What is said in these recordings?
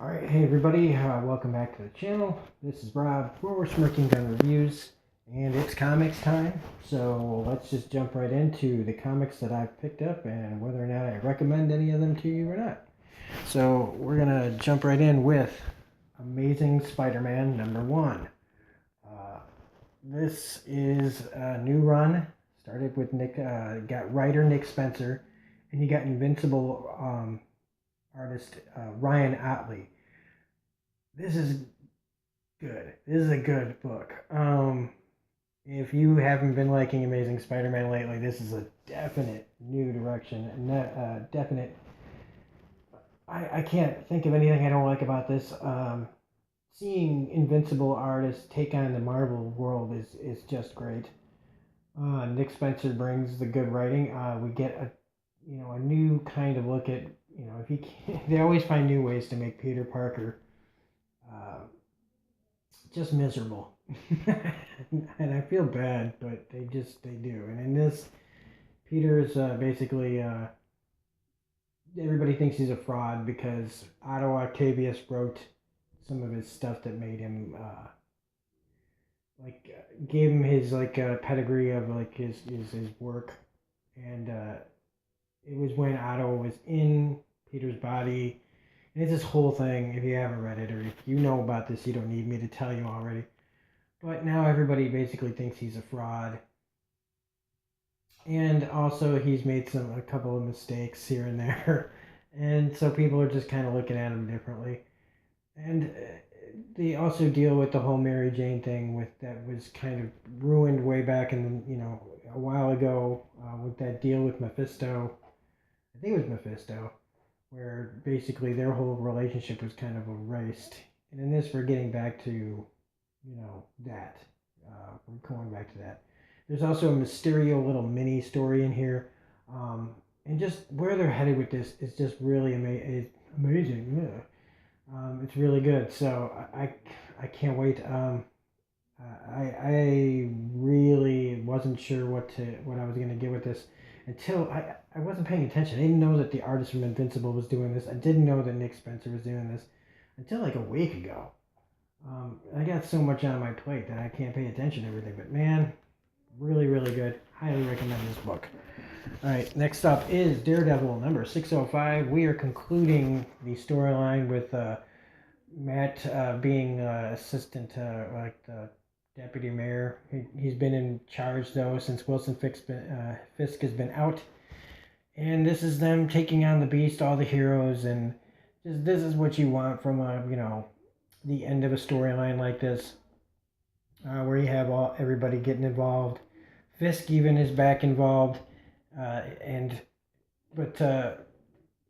Alright, hey everybody, welcome back to the channel. This is Rob, where we're Smirking Gun Reviews, and it's comics time. So let's just jump right into the comics that I've picked up and whether or not I recommend any of them to you or not. So we're going to jump right in with Amazing Spider-Man #1. This is a new run. Started with got writer Nick Spencer, and you got Invincible artist Ryan Ottley. This is good. This is a good book. If you haven't been liking Amazing Spider-Man lately, this is a definite new direction. Definite. I can't think of anything I don't like about this. Seeing Invincible artists take on the Marvel world is just great. Nick Spencer brings the good writing. We get a new kind of look at if you can, they always find new ways to make Peter Parker just miserable. And I feel bad, but they do. And in this, Peter's basically everybody thinks he's a fraud because Otto Octavius wrote some of his stuff that made him gave him his pedigree of his work, and it was when Otto was in Peter's body. And it's this whole thing. If you haven't read it, or if you know about this, you don't need me to tell you already. But now everybody basically thinks he's a fraud. And also he's made a couple of mistakes here and there. And so people are just kind of looking at him differently. And they also deal with the whole Mary Jane thing that was kind of ruined way back in a while ago with that deal with Mephisto. I think it was Mephisto, where basically their whole relationship was kind of erased. And in this, we're getting back to that. We're going back to that. There's also a Mysterio little mini story in here. And just where they're headed with this is just really amazing. Yeah. It's really good. So I can't wait. I really wasn't sure what I was going to get with this until I wasn't paying attention. I didn't know that the artist from Invincible was doing this. I didn't know that Nick Spencer was doing this until like a week ago. I got so much on my plate that I can't pay attention to everything. But man, really, really good. Highly recommend this book. All right, next up is Daredevil #605. We are concluding the storyline with Matt being assistant to the deputy mayor. He's been in charge though since Wilson Fisk has been out, and this is them taking on the Beast, all the heroes, and this is what you want from the end of a storyline like this, where you have everybody getting involved. Fisk even is back involved, but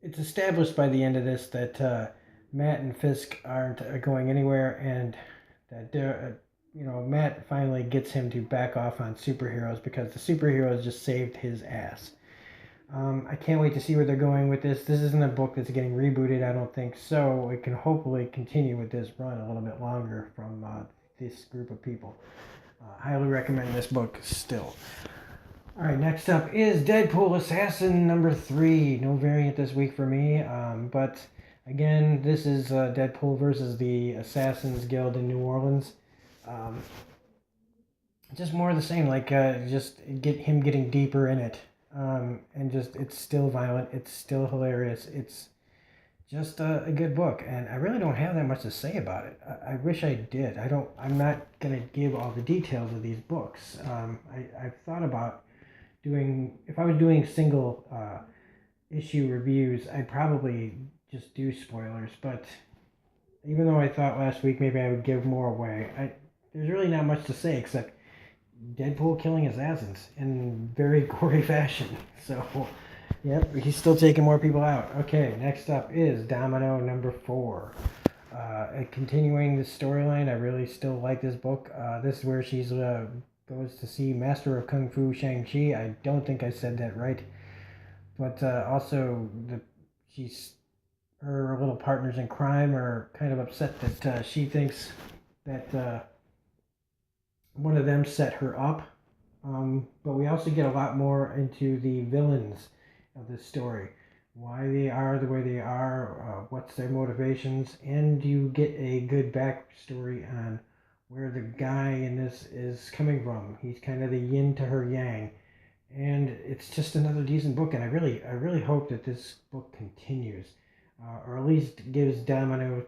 it's established by the end of this that Matt and Fisk aren't going anywhere, and that Matt finally gets him to back off on superheroes because the superheroes just saved his ass. I can't wait to see where they're going with this. This isn't a book that's getting rebooted, I don't think, so it can hopefully continue with this run a little bit longer from this group of people. Highly recommend this book still. All right, next up is Deadpool Assassin #3. No variant this week for me, but again, this is Deadpool versus the Assassins Guild in New Orleans. Just more of the same, just get him getting deeper in it. And just it's still violent, it's still hilarious, it's just a good book, and I really don't have that much to say about it. I wish I did. I'm not gonna give all the details of these books. I've thought about if I was doing single issue reviews, I'd probably just do spoilers, but even though I thought last week maybe I would give more away, there's really not much to say except Deadpool killing assassins in very gory fashion. So, yep, he's still taking more people out. Okay, next up is Domino #4. Continuing the storyline, I really still like this book. This is where she's goes to see Master of Kung Fu Shang-Chi. I don't think I said that right. But also, her little partners in crime are kind of upset that she thinks that one of them set her up. But we also get a lot more into the villains of this story. why they are the way they are, what's their motivations, and you get a good backstory on where the guy in this is coming from. He's kind of the yin to her yang, and it's just another decent book. And I really hope that this book continues, or at least gives Domino,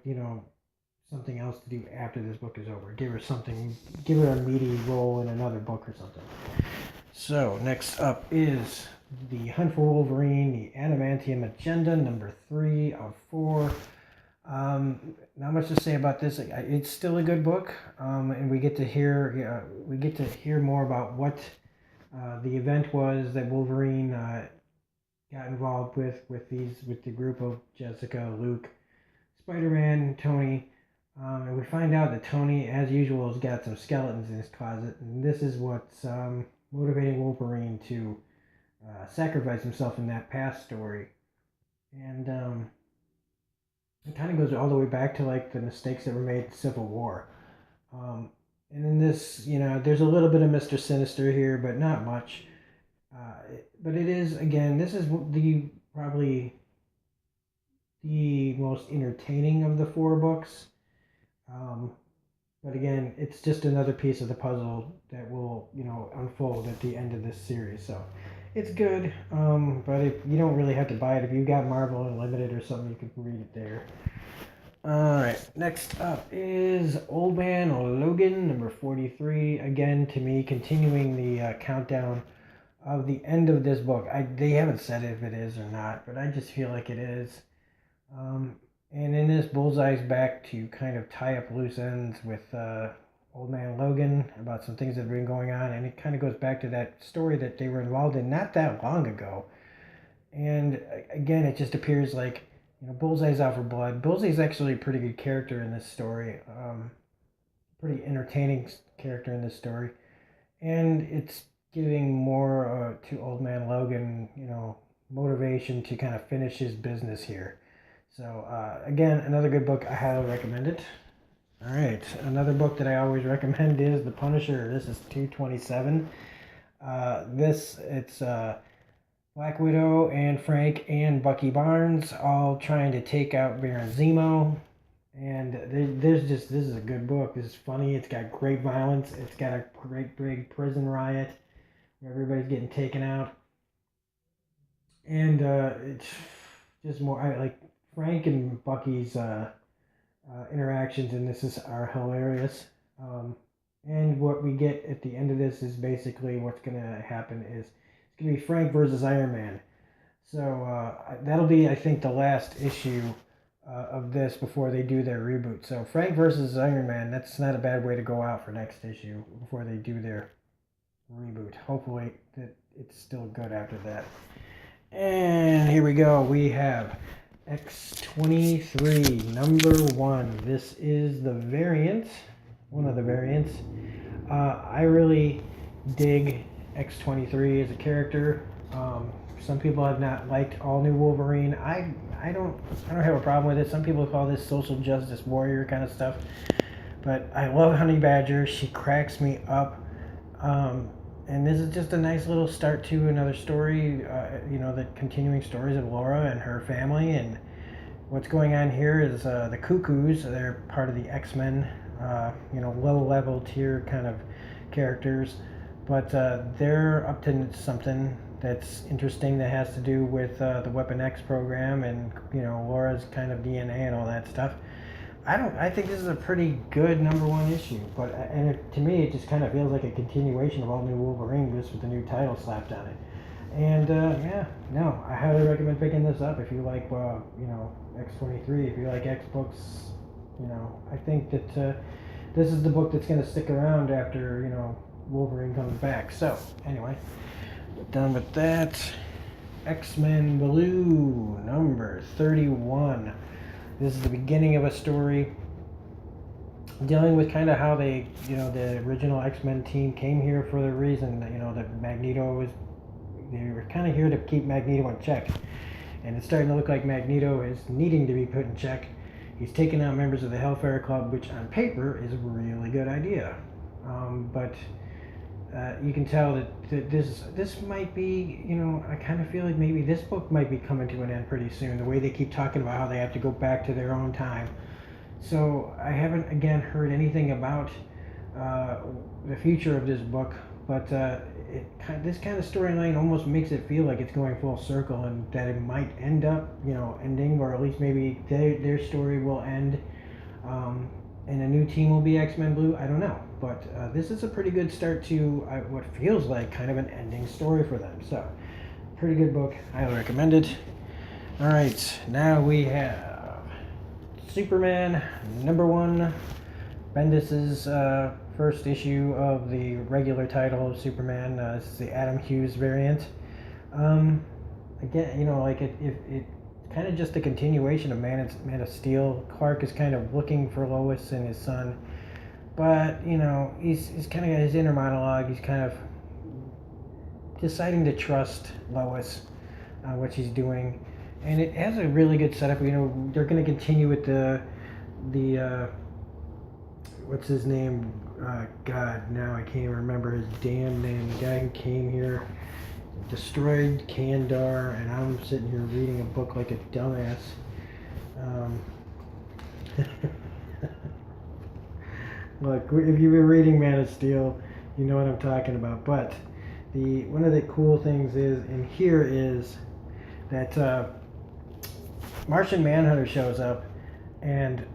something else to do after this book is over. Give her a meaty role in another book or something. So next up is The Hunt for Wolverine, the Adamantium Agenda, number 3 of 4. Not much to say about this. It's still a good book, and we get to hear more about what the event was that Wolverine got involved with the group of Jessica, Luke, Spider-Man, Tony. And we find out that Tony, as usual, has got some skeletons in his closet, and this is what's motivating Wolverine to sacrifice himself in that past story. And it kind of goes all the way back to like the mistakes that were made in Civil War. And in this, there's a little bit of Mr. Sinister here, but not much. But it is, again, this is probably the most entertaining of the 4 books. But again, it's just another piece of the puzzle that will, unfold at the end of this series. So it's good, but you don't really have to buy it. If you've got Marvel Unlimited or something, you can read it there. Alright, next up is Old Man Logan, number 43. Again, to me, continuing the countdown of the end of this book. They haven't said if it is or not, but I just feel like it is. And in this, Bullseye's back to kind of tie up loose ends with Old Man Logan about some things that have been going on, and it kind of goes back to that story that they were involved in not that long ago. And again, it just appears like, Bullseye's out for blood. Bullseye's actually a pretty good character in this story, pretty entertaining character in this story, and it's giving more to Old Man Logan, motivation to kind of finish his business here. So, again, another good book. I highly recommend it. All right, another book that I always recommend is The Punisher. This is 227. It's Black Widow and Frank and Bucky Barnes all trying to take out Baron Zemo. And this is a good book. This is funny. It's got great violence. It's got a great big prison riot where everybody's getting taken out. And it's just more, like Frank and Bucky's interactions in this are hilarious. And what we get at the end of this is basically what's going to happen is it's going to be Frank versus Iron Man. So that'll be, I think, the last issue of this before they do their reboot. So Frank versus Iron Man, that's not a bad way to go out for next issue before they do their reboot. Hopefully that it's still good after that. And here we go. We have X-23, number 1. This is the variant, one of the variants. I really dig X-23 as a character. Some people have not liked All New Wolverine. I don't have a problem with it. Some people call this social justice warrior kind of stuff. But I love Honey Badger. She cracks me up. And this is just a nice little start to another story, the continuing stories of Laura and her family. And what's going on here is the Cuckoos. They're part of the X-Men, low-level tier kind of characters. But they're up to something that's interesting that has to do with the Weapon X program and, Laura's kind of DNA and all that stuff. I think this is a pretty good number 1 issue, to me it just kind of feels like a continuation of All New Wolverine just with the new title slapped on it. And I highly recommend picking this up if you like X-23, if you like X books. I think that this is the book that's going to stick around after Wolverine comes back. So anyway, done with that. X-Men Blue number 31. This is the beginning of a story dealing with kind of how they, the original X-Men team came here for the reason that, that they were kind of here to keep Magneto in check. And it's starting to look like Magneto is needing to be put in check. He's taking out members of the Hellfire Club, which on paper is a really good idea. But you can tell that this might be, I kind of feel like maybe this book might be coming to an end pretty soon. The way they keep talking about how they have to go back to their own time. So I haven't again heard anything about the future of this book, but this kind of storyline almost makes it feel like it's going full circle, and that it might end up, ending, or at least maybe their story will end. And a new team will be X-Men Blue. I don't know, but this is a pretty good start to what feels like kind of an ending story for them. So, pretty good book. Highly recommend it. All right, now we have Superman #1. Bendis's first issue of the regular title of Superman. This is the Adam Hughes variant. Again, like it kind of just a continuation of Man of Steel. Clark is kind of looking for Lois and his son, but he's kind of got his inner monologue. He's kind of deciding to trust Lois, what she's doing, and it has a really good setup. They're going to continue with the what's his name? God, now I can't even remember his damn name. The guy who came here, destroyed Kandar, and I'm sitting here reading a book like a dumbass. Look, if you've been reading Man of Steel, you know what I'm talking about. But one of the cool things in here is that Martian Manhunter shows up and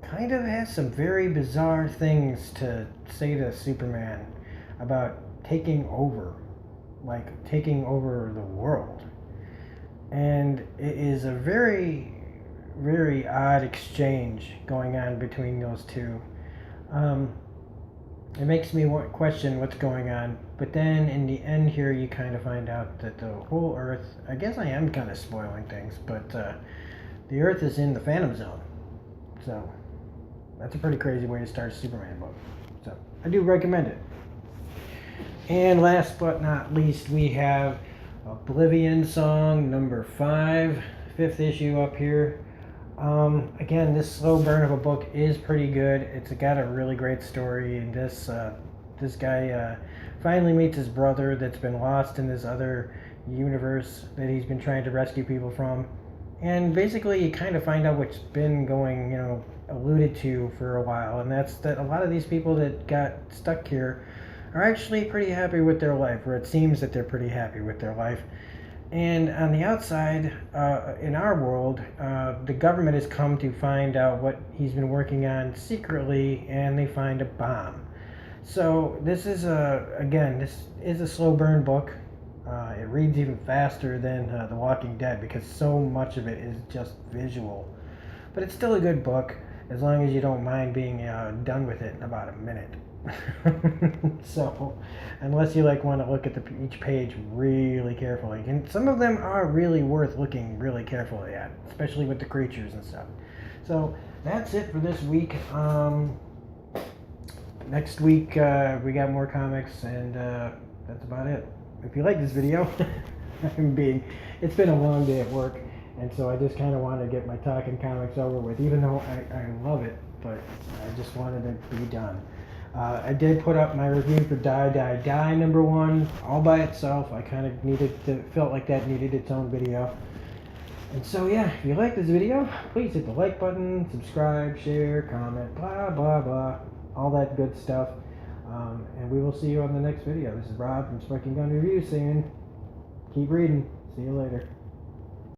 kind of has some very bizarre things to say to Superman about taking over the world. And it is a very, very odd exchange going on between those two. It makes me question what's going on, but then in the end here you kind of find out that the whole Earth, I guess I am kind of spoiling things, but the Earth is in the Phantom Zone. So that's a pretty crazy way to start a Superman book. So I do recommend it. And last but not least, we have Oblivion Song #5, 5th issue up here. Again, this slow burn of a book is pretty good. It's got a really great story, and this guy finally meets his brother that's been lost in this other universe that he's been trying to rescue people from. And basically, you kind of find out what's been going, alluded to for a while, and that's that a lot of these people that got stuck here are actually pretty happy with their life, or it seems that they're pretty happy with their life. And on the outside, in our world, the government has come to find out what he's been working on secretly, and they find a bomb. So this is a slow burn book. It reads even faster than The Walking Dead because so much of it is just visual. But it's still a good book as long as you don't mind being done with it in about a minute. So, unless you want to look at each page really carefully, and some of them are really worth looking really carefully at, especially with the creatures and stuff. So that's it for this week. Next week we got more comics, and that's about it. If you like this video, it's been a long day at work, and so I just kind of wanted to get my talking comics over with, even though I love it, but I just wanted to be done. I did put up my review for Die Die Die #1 all by itself. I kind of felt like that needed its own video. And so yeah, if you like this video, please hit the like button, subscribe, share, comment, blah blah blah, all that good stuff. And we will see you on the next video. This is Rob from Smoking Gun Reviews saying, keep reading. See you later.